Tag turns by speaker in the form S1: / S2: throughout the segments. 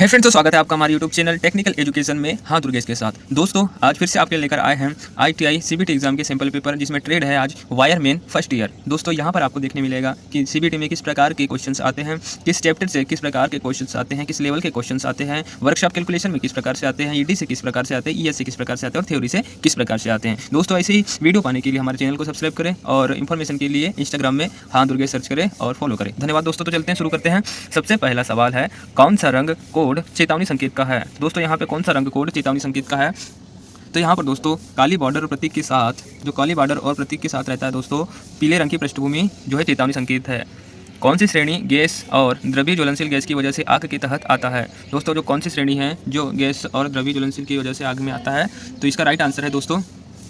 S1: है फ्रेंड्स, तो स्वागत है आपका हमारे यूट्यूब चैनल टेक्निकल एजुकेशन में हाँ दुर्गेश के साथ। दोस्तों आज फिर से आपके लेकर आए हैं ITI CBT एग्जाम के सैंपल पेपर, जिसमें ट्रेड है आज वायरमैन फर्स्ट ईयर। दोस्तों यहाँ पर आपको देखने मिलेगा कि CBT में किस प्रकार के क्वेश्चंस आते हैं, किस चैप्टर से किस प्रकार के क्वेश्चंस आते हैं, किस लेवल के क्वेश्चंस आते हैं, वर्कशॉप कैलकुलेशन में किस प्रकार से आते हैं, ED से किस प्रकार से आते हैं, ES से किस प्रकार से आते हैं और थ्योरी से किस प्रकार से आते हैं। दोस्तों ऐसे ही वीडियो पाने के लिए हमारे चैनल को सब्सक्राइब करें और इन्फॉर्मेशन के लिए इंस्टाग्राम में हाँ दुर्गेश सर्च करें और फॉलो करें। धन्यवाद दोस्तों। तो चलते हैं, शुरू करते हैं। सबसे पहला सवाल है, कौन सा रंग कोड चेतावनी संकेत का है। दोस्तों यहाँ पे कौन सा रंग कोड चेतावनी संकेत का है, तो यहाँ पर दोस्तों काली बॉर्डर और प्रतीक के साथ, जो काली बॉर्डर और प्रतीक के साथ रहता है दोस्तों, पीले रंग की पृष्ठभूमि जो है चेतावनी संकेत है। कौन सी श्रेणी गैस और द्रव्य ज्वलनशील गैस की वजह से आग के तहत आता है। दोस्तों जो कौन सी श्रेणी है जो गैस और द्रव्य ज्वलनशील की वजह से आग में आता है, तो इसका राइट आंसर है दोस्तों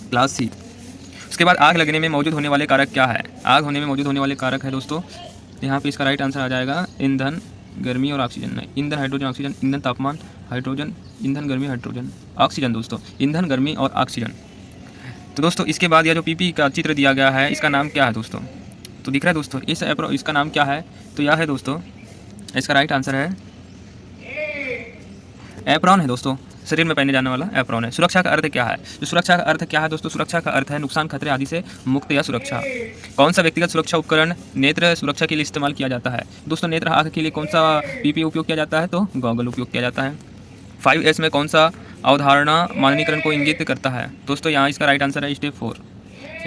S1: क्लास सी। उसके बाद आग लगने में मौजूद होने वाले कारक क्या है। आग होने में मौजूद होने वाले कारक है दोस्तों, यहाँ पे इसका राइट आंसर आ जाएगा ईंधन, गर्मी और ऑक्सीजन। ईंधन, हाइड्रोजन, ऑक्सीजन। ईंधन तापमान, हाइड्रोजन, ईंधन, गर्मी, हाइड्रोजन, ऑक्सीजन। दोस्तों ईंधन, गर्मी और ऑक्सीजन। तो दोस्तों इसके बाद यह जो PP का चित्र दिया गया है, इसका नाम क्या है दोस्तों, तो दिख रहा है दोस्तों इसका नाम क्या है, तो यह है दोस्तों, इसका राइट आंसर है एप्रॉन है दोस्तों, शरीर में पहने जाने वाला एप्रॉन है। सुरक्षा का अर्थ क्या है, तो सुरक्षा का अर्थ क्या है दोस्तों, सुरक्षा का अर्थ है नुकसान, खतरे आदि से मुक्त या सुरक्षा। कौन सा व्यक्तिगत सुरक्षा उपकरण नेत्र सुरक्षा के लिए इस्तेमाल किया जाता है। दोस्तों नेत्र आँख के लिए कौन सा PP उपयोग किया जाता है, तो गॉगल उपयोग किया जाता है। 5S में कौन सा अवधारणा माननीकरण को इंगित करता है। दोस्तों यहाँ इसका राइट आंसर है स्टेप 4।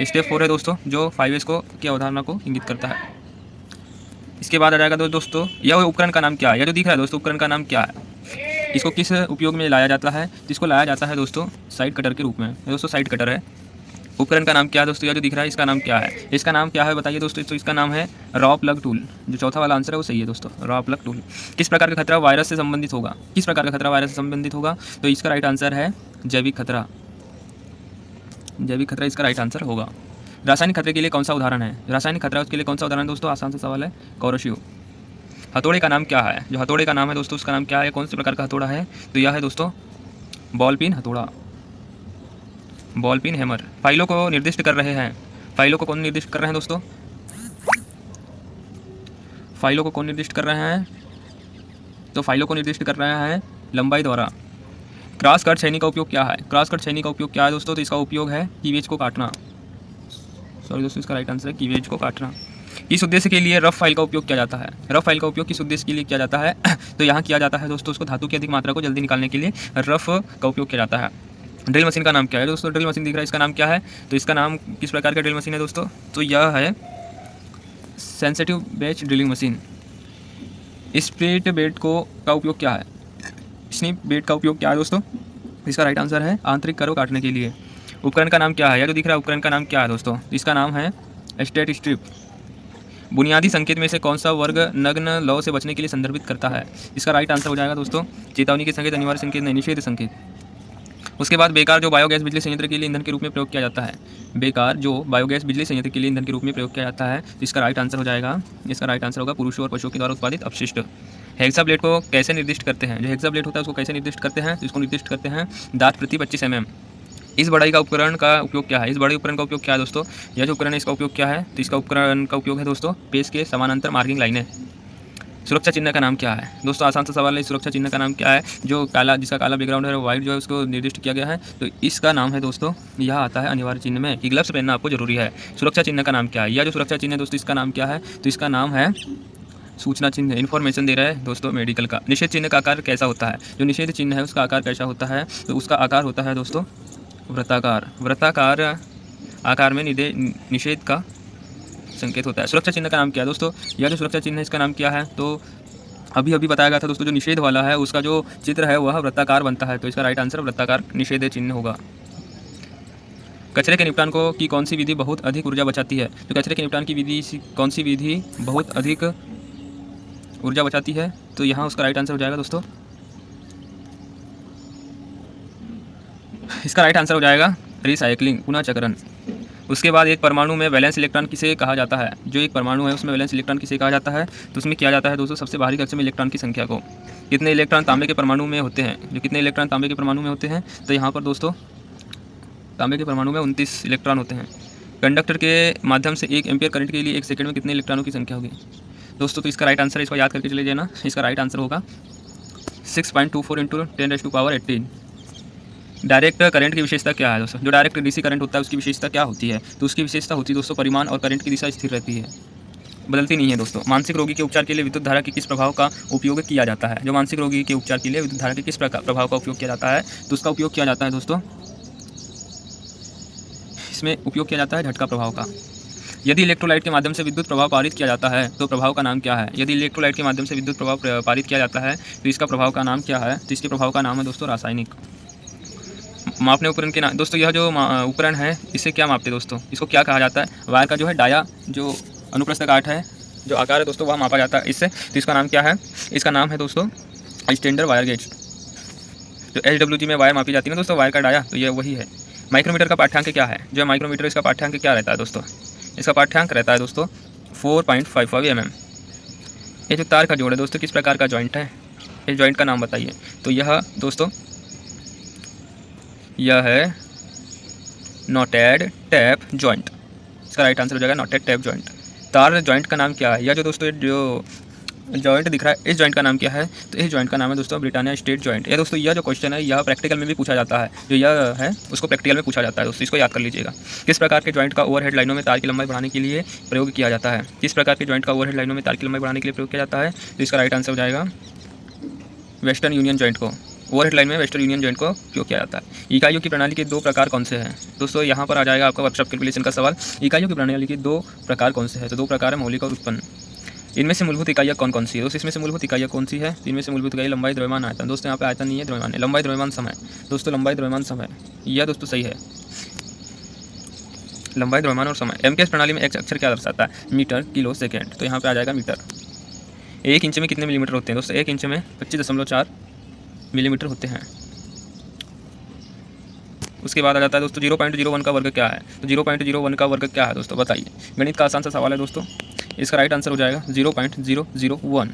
S1: स्टेप 4 है दोस्तों जो 5S को की अवधारणा को इंगित करता है। इसके बाद आ जाएगा दोस्तों यह उपकरण का नाम क्या है। यह जो दिख रहा है दोस्तों उपकरण का नाम क्या है, इसको किस उपयोग में लाया जाता है, इसको लाया जाता है दोस्तों साइड कटर के रूप में। दोस्तों साइड कटर है। उपकरण का नाम क्या है दोस्तों, यह जो दिख रहा है इसका नाम क्या है, इसका नाम क्या है बताइए दोस्तों। तो इसका नाम है रॉ प्लग टूल। जो चौथा वाला आंसर है वो सही है दोस्तों, रॉ प्लग टूल। किस प्रकार का खतरा वायरस से संबंधित होगा, किस प्रकार का खतरा वायरस से संबंधित होगा, तो इसका राइट आंसर है जैविक खतरा। जैविक खतरा इसका राइट आंसर होगा। रासायनिक खतरे के लिए कौन सा उदाहरण है, रासायनिक खतरा उसके लिए कौन सा उदाहरण है दोस्तों, आसान सा सवाल है, कोरोसिव। हथौड़े का नाम क्या है, जो हथौड़े का नाम है दोस्तों उसका नाम क्या है, कौन से प्रकार का हथौड़ा है, तो यह है दोस्तों बॉल पिन हथौड़ा, बॉल पिन हैमर। फाइलों को निर्दिष्ट कर रहे हैं, फाइलों को कौन निर्दिष्ट कर रहे हैं दोस्तों, फाइलों को कौन निर्दिष्ट कर रहे हैं, तो फाइलों को निर्दिष्ट कर रहे हैं लंबाई द्वारा। क्रॉस कट छेनी का उपयोग क्या है, क्रॉस कट छेनी का उपयोग क्या है दोस्तों, तो इसका उपयोग है कीवेज को काटना। सॉरी दोस्तों इसका राइट आंसर है कीवेज को काटना। इस उद्देश्य के लिए रफ फाइल का उपयोग किया जाता है। रफ फाइल का उपयोग किस उद्देश्य के लिए किया जाता है, तो यहाँ किया जाता है दोस्तों उसको धातु की अधिक मात्रा को जल्दी निकालने के लिए रफ का उपयोग किया जाता है। ड्रिल मशीन का नाम क्या है दोस्तों, ड्रिल मशीन दिख रहा है, इसका नाम क्या है, तो इसका नाम किस प्रकार का ड्रिल मशीन है दोस्तों, तो यह है sensitive batch drilling machine. Split bed को का उपयोग क्या है, स्निप बेड का उपयोग क्या है दोस्तों, इसका राइट आंसर है आंतरिक करो काटने के लिए। उपकरण का नाम क्या है, यह जो दिख रहा है उपकरण का नाम क्या है दोस्तों, इसका नाम है स्टेट स्ट्रिप। बुनियादी संकेत में से कौन सा वर्ग नग्न लौ से बचने के लिए संदर्भित करता है, इसका राइट आंसर हो जाएगा दोस्तों चेतावनी के संकेत, अनिवार्य संकेत नहीं, निषेध संकेत। उसके बाद बेकार जो बायोगैस बिजली संयंत्र के लिए ईंधन के रूप में प्रयोग किया जाता है, बेकार जो बायोगैस बिजली संयंत्र के लिए ईंधन के रूप में प्रयोग किया जाता है, तो इसका राइट आंसर हो जाएगा, इसका राइट आंसर होगा पुरुषों और पशुओं के द्वारा उत्पादित अपशिष्ट। हेक्साब्लेड को कैसे निर्दिष्ट करते हैं, जो हेक्साब्लेड होता है उसको कैसे निर्दिष्ट करते हैं, तो इसको निर्दिष्ट करते हैं दांत प्रति 25 mm। इस बढ़ाई का उपकरण का उपयोग क्या है, इस बढ़ाई उपकरण का उपयोग क्या है दोस्तों, यह जो उपकरण है इसका उपयोग क्या है, तो इसका उपकरण का उपयोग है दोस्तों पेज के समानांतर मार्किंग लाइनें। सुरक्षा चिन्ह का नाम क्या है दोस्तों, आसान सा सवाल है, सुरक्षा चिन्ह का नाम क्या है, जो काला जिसका काला बैकग्राउंड है वाइट जो है उसको निर्दिष्ट किया गया है, तो इसका नाम है दोस्तों, यह आता है अनिवार्य चिन्ह में कि ग्लव्स पहनना आपको जरूरी है। सुरक्षा चिन्ह का नाम क्या है, यह जो सुरक्षा चिन्ह है दोस्तों इसका नाम क्या है, तो इसका नाम है सूचना चिन्ह, इन्फॉर्मेशन दे रहा है दोस्तों मेडिकल का। निषेध चिन्ह का आकार कैसा होता है, जो निषेध चिन्ह है उसका आकार कैसा होता है, तो उसका आकार होता है दोस्तों वृत्ताकार। वृत्ताकार आकार में निषेध का संकेत होता है। सुरक्षा चिन्ह का नाम क्या है दोस्तों, यह जो सुरक्षा चिन्ह है इसका नाम क्या है, तो अभी बताया गया था दोस्तों जो निषेध वाला है उसका जो चित्र है वह वृत्ताकार बनता है, तो इसका राइट आंसर वृत्ताकार निषेध चिन्ह होगा। कचरे के निपटान को की कौन सी विधि बहुत अधिक ऊर्जा बचाती है, तो कचरे के निपटान की विधि कौन सी विधि बहुत अधिक ऊर्जा बचाती है, तो यहाँ उसका राइट आंसर हो जाएगा दोस्तों, इसका राइट आंसर हो जाएगा रिसाइकलिंग, पुनः चक्रण। उसके बाद एक परमाणु में वैलेंस इलेक्ट्रॉन किसे कहा जाता है, जो एक परमाणु है उसमें वैलेंस इलेक्ट्रॉन किसे कहा जाता है, तो उसमें किया जाता है दोस्तों सबसे बाहरी कक्ष में इलेक्ट्रॉन की संख्या को। कितने इलेक्ट्रॉन तांबे के परमाणु में होते हैं, जो कितने इलेक्ट्रॉन तांबे के परमाणु में होते हैं, तो यहाँ पर दोस्तों तांबे के परमाणु में 29 इलेक्ट्रॉन होते हैं। कंडक्टर के माध्यम से 1 एम्पियर करंट के लिए 1 सेकंड में कितने इलेक्ट्रॉनों की संख्या होगी दोस्तों, तो इसका राइट आंसर है, इसको याद करके चले जाना, इसका राइट आंसर होगा 6.24 इंटू 10⁻18। डायरेक्ट करंट की विशेषता क्या है दोस्तों? जो डायरेक्ट डीसी करंट होता है उसकी विशेषता क्या होती है? तो उसकी विशेषता होती है दोस्तों परिमाण और करंट की दिशा स्थिर रहती है, बदलती नहीं है दोस्तों। मानसिक रोगी के उपचार के लिए विद्युत धारा के किस प्रभाव का उपयोग किया जाता है? जो मानसिक रोगी के उपचार के लिए विद्युत धारा के किस प्रभाव का उपयोग किया जाता है? तो उसका उपयोग किया जाता है दोस्तों, इसमें उपयोग किया जाता है झटका प्रभाव का। यदि इलेक्ट्रोलाइट के माध्यम से विद्युत प्रभाव पारित किया जाता है तो प्रभाव का नाम क्या है? यदि इलेक्ट्रोलाइट के माध्यम से विद्युत प्रभाव पारित किया जाता है तो इसका प्रभाव का नाम क्या है? तो इसके प्रभाव का नाम है दोस्तों रासायनिक। मापने उपकरण के नाम दोस्तों, यह जो उपकरण है इसे क्या मापते हैं दोस्तों? इसको क्या कहा जाता है? वायर का जो है डाया, जो अनुप्रस्थ काट है, जो आकार है दोस्तों, वह मापा जाता है इससे। तो इसका नाम क्या है? इसका नाम है दोस्तों स्टैंडर्ड वायर गेज। जो SWG में वायर मापी जाती है ना दोस्तों, वायर का डाया, तो यह वही है। माइक्रोमीटर का पाठ्यांक क्या है? जो माइक्रोमीटर, इसका पाठ्यांक क्या रहता है दोस्तों? इसका पाठ्यांक रहता है दोस्तों 4.55 mm। ये जो तार का जोड़ है दोस्तों, किस प्रकार का जॉइंट है? इस जॉइंट का नाम बताइए। तो यह दोस्तों, यह है नॉटेड टैप जॉइंट। इसका राइट आंसर हो जाएगा नॉटेड टैप जॉइंट। तार जॉइंट का नाम क्या है? यह जो दोस्तों जो जॉइंट दिख रहा है, इस जॉइंट का नाम क्या है? तो इस जॉइंट का नाम है दोस्तों ब्रिटानिया स्टेट जॉइंट। यह दोस्तों, यह जो क्वेश्चन है यह प्रैक्टिकल में भी पूछा जाता है। जो यह है उसको प्रैक्टिकल में पूछा जाता है दोस्तों, इसको याद कर लीजिएगा। किस प्रकार के जॉइंट का ओवरहेड लाइनों में तार की लंबाई बढ़ाने के लिए प्रयोग किया जाता है? किस प्रकार के जॉइंट का ओवरहेड लाइनों में तार की लंबाई बढ़ाने के लिए प्रयोग किया जाता है? तो इसका राइट आंसर हो जाएगा वेस्टर्न यूनियन जॉइंट को। ओवरहेड लाइन में वेस्टर्न यूनियन जॉइंट को उपयोग किया जाता है। इकाइयों की प्रणाली के दो प्रकार कौन से हैं दोस्तों? यहाँ पर आ जाएगा आपका वर्कशॉप कैलकुलेशन का सवाल। इकाइयों की प्रणाली के दो प्रकार कौन से हैं? तो दो प्रकार है, मौलिक और उत्पन्न। इनमें से मूलभूत इकाइयाँ कौन कौन सी है दोस्तों? इसमें से मूलभूत इकाइयाँ कौन सी है? इनमें से मूलभूत इकाई लंबाई, द्रव्यमान, आयतन। दोस्तों यहाँ पे आयतन नहीं है, द्रव्यमान है। लंबाई, द्रव्यमान, समय। दोस्तों लंबाई, द्रव्यमान, समय, यह दोस्तों सही है। लंबाई, द्रव्यमान और समय। एमकेएस प्रणाली में एक अक्षर क्या दर्शाता है? Metre, kilo, second. तो यहाँ पे आ जाएगा मीटर। 1 इंच में कितने मिलीमीटर होते हैं दोस्तों? 1 इंच में 25.4 मिलीमीटर होते हैं। उसके बाद आ जाता है दोस्तों 0.01 का वर्ग क्या है? तो 0.01 का वर्ग क्या है दोस्तों बताइए। गणित का आसान सा सवाल है दोस्तों, इसका राइट आंसर हो जाएगा 0.001।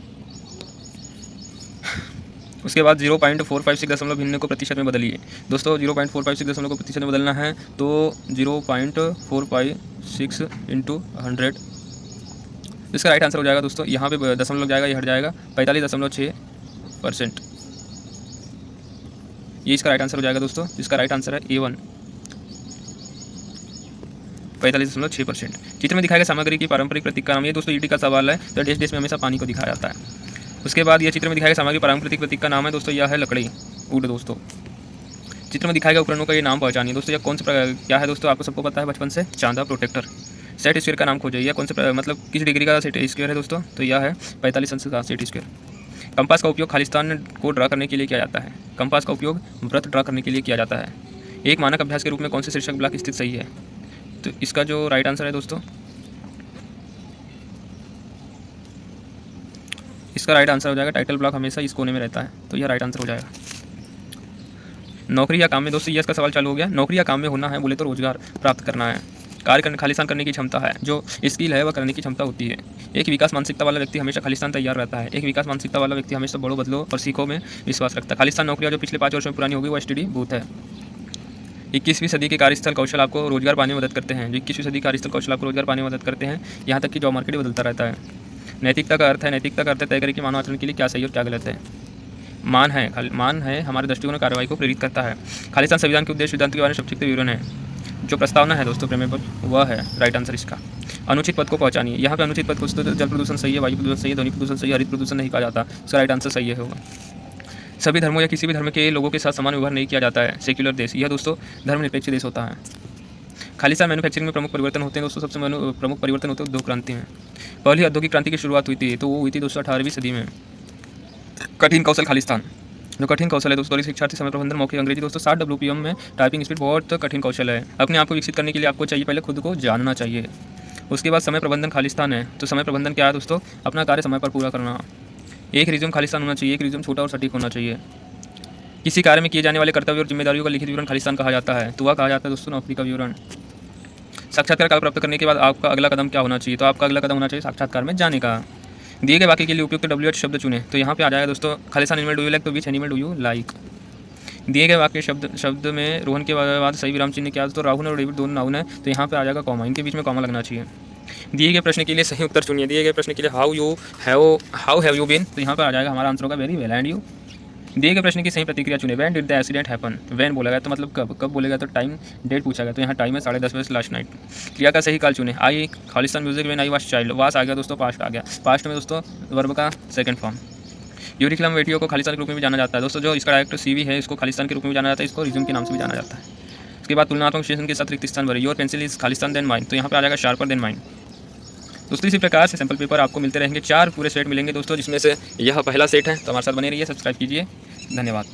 S1: उसके बाद 0.456 दशमलव भिन्न को प्रतिशत में बदलिए। दोस्तों 0.456 दशमलव को प्रतिशत में बदलना है तो 0.456 इंटू 100। इसका राइट आंसर हो जाएगा दोस्तों, यहाँ पे दशमलव लग जाएगा, ये हट जाएगा, 45.6%। ये इसका राइट आंसर हो जाएगा दोस्तों। इसका राइट आंसर है A1, 45.6%। चित्र में दिखाई गई सामग्री की पारंपरिक प्रतीक का नाम। ये दोस्तों ईटी का सवाल है, तो देश में हमेशा पानी को दिखाया जाता है। उसके बाद ये चित्र में दिखाई गई सामग्री पारंपरिक प्रतीक का नाम है दोस्तों, यह है लकड़ी, वुड। दोस्तों चित्र में दिखाए गए उपकरणों का ये नाम पहचानिए। दोस्तों यह कौन सा क्या है दोस्तों? आपको सबको पता है बचपन से, चांदा प्रोटेक्टर। सेट स्क्वायर का नाम खोजिए। यह कौन से मतलब किस डिग्री का सेट स्क्वायर है दोस्तों? तो यह है 45 अंश का सेट स्क्वायर। कंपास का उपयोग खालिस्तान को ड्रा करने के लिए किया जाता है। कंपास का उपयोग वृत्त ड्रा करने के लिए किया जाता है। एक मानक अभ्यास के रूप में कौन से शीर्षक ब्लॉक स्थित सही है? तो इसका जो राइट आंसर है दोस्तों, इसका राइट आंसर हो जाएगा टाइटल ब्लॉक हमेशा इस कोने में रहता है, तो यह राइट आंसर हो जाएगा। नौकरी या काम में दोस्तों, ये इसका सवाल चालू हो गया। नौकरी या काम में होना है बोले तो रोजगार प्राप्त करना है, कार्य करने, खालिस्तान करने की क्षमता है, जो स्किल है वह करने की क्षमता होती है। एक विकास मानसिकता वाला व्यक्ति हमेशा खालिस्तान तैयार रहता है। एक विकास मानसिकता वाला व्यक्ति हमेशा बड़ों बदलो और सीखों में विश्वास रखता है। खालिस्तान नौकरियां जो पिछले 5 वर्षों में पुरानी होगी वह स्टडी बूथ है। 21वीं सदी के कार्यस्थल कौशल आपको रोजगार पाने में मदद करते हैं। जो 21वीं सदी कार्यस्थल कौशल आपको रोजगार पाने में मदद करते हैं। यहाँ तक कि जॉब मार्केट बदलता रहता है। नैतिकता का अर्थ है, नैतिकता का अर्थ तय करें कि मानव आचरण के लिए क्या सही और क्या गलत है। मान है हमारे दृष्टिकोण और कार्रवाई को प्रेरित करता है। खालिस्तान संविधान के उद्देश्य सिद्धांत के बारे में संक्षिप्त विवरण है। जो प्रस्तावना है दोस्तों प्रेमेबल, वह है राइट आंसर इसका। अनुचित पद को पहचानिए। यहाँ पे अनुचित पद को जल प्रदूषण सही है, वायु प्रदूषण सही है, ध्वनि प्रदूषण सही है, हरित प्रदूषण नहीं कहा जाता। इसका राइट आंसर सही है होगा। सभी धर्मों या किसी भी धर्म के लोगों के साथ समान व्यवहार नहीं किया जाता है। सेक्युलर देश, यह दोस्तों धर्मनिरपेक्ष देश होता है। खालिस्तान मैन्युफैक्चरिंग में प्रमुख परिवर्तन होते हैं दोस्तों। सबसे प्रमुख परिवर्तन होते हैं उद्योग क्रांति में। पहली औद्योगिक क्रांति की शुरुआत हुई थी, तो वो हुई थी दोस्तों 18वीं सदी में। कठिन कौशल खालिस्तान, जो कठिन कौशल है दोस्तों, शिक्षार्थी समय प्रबंधन, मौखिक अंग्रेजी दोस्तों 60 WPM में टाइपिंग स्पीड बहुत कठिन कौशल है। अपने आप को विकसित करने के लिए आपको चाहिए पहले खुद को जानना चाहिए। उसके बाद समय प्रबंधन खालिस्तान है। तो समय प्रबंधन क्या है दोस्तों? अपना कार्य समय पर पूरा करना। एक रिज्यूम खालिस्तान होना चाहिए। एक रिज्यूम छोटा और सटीक होना चाहिए। किसी कार्य में किए जाने वाले कर्तव्य और जिम्मेदारियों का लिखित विवरण खालिस्तान कहा जाता है। तो वह कहा जाता है दोस्तों नौकरी का विवरण। साक्षात्कार काल प्राप्त करने के बाद आपका अगला कदम क्या होना चाहिए? तो आपका अगला कदम होना चाहिए साक्षात्कार में जाने का। दिए गए वाक्य के लिए उपयुक्त WH शब्द चुने। तो यहाँ पे आ जाएगा दोस्तों खालिस्तान एनिमल डू यू लाइक, तो which animal do you like. दिए गए वाक्य शब्द में रोहन के बाद सही विराम चिन्ह क्या है? तो राहुल और डेविड दोनों नाउन है, तो यहाँ पे आ जाएगा कॉमा, इनके बीच में कॉमा लगना चाहिए। दिए गए प्रश्न के लिए सही उत्तर चुनिए। दिए गए प्रश्न के लिए हाउ हैव यू बीन, तो यहाँ पर आ जाएगा हमारा आंसर होगा वेरी वेल एंड यू। दिए गए प्रश्न की सही प्रतिक्रिया चुने। When did the accident happen, when बोला गया तो मतलब कब बोलेगा तो टाइम डेट पूछा गया, तो यहाँ टाइम है 10:30 बजे लास्ट नाइट। क्रिया का सही काल चुने। आई खालिस्तान music when I was child, was आ गया दोस्तों, पास्ट आ गया। पास्ट में दोस्तों वर्ब का सेकंड फॉर्म। यूरिकुलम वेटियो को खालिस्तान के रूप में भी जाना जाता है दोस्तों। जो इसका डायरेक्टर सीवी है इसको खालिस्तान के रूप में भी जाना जाता है, इसको रिज्यूम के नाम से भी जाना जाता है। उसके बाद तुलनात्मक विश्लेषण के साथ रिक्त स्थान भरे। Your pencil is Khalistan then mine, तो यहाँ पे आ जाएगा शार्पर देन माइन। दोस्तों इसी प्रकार से सैम्पल पेपर आपको मिलते रहेंगे। 4 पूरे सेट मिलेंगे दोस्तों, जिसमें से यह पहला सेट है। तो हमारे साथ बने रहिए, सब्सक्राइब कीजिए। धन्यवाद।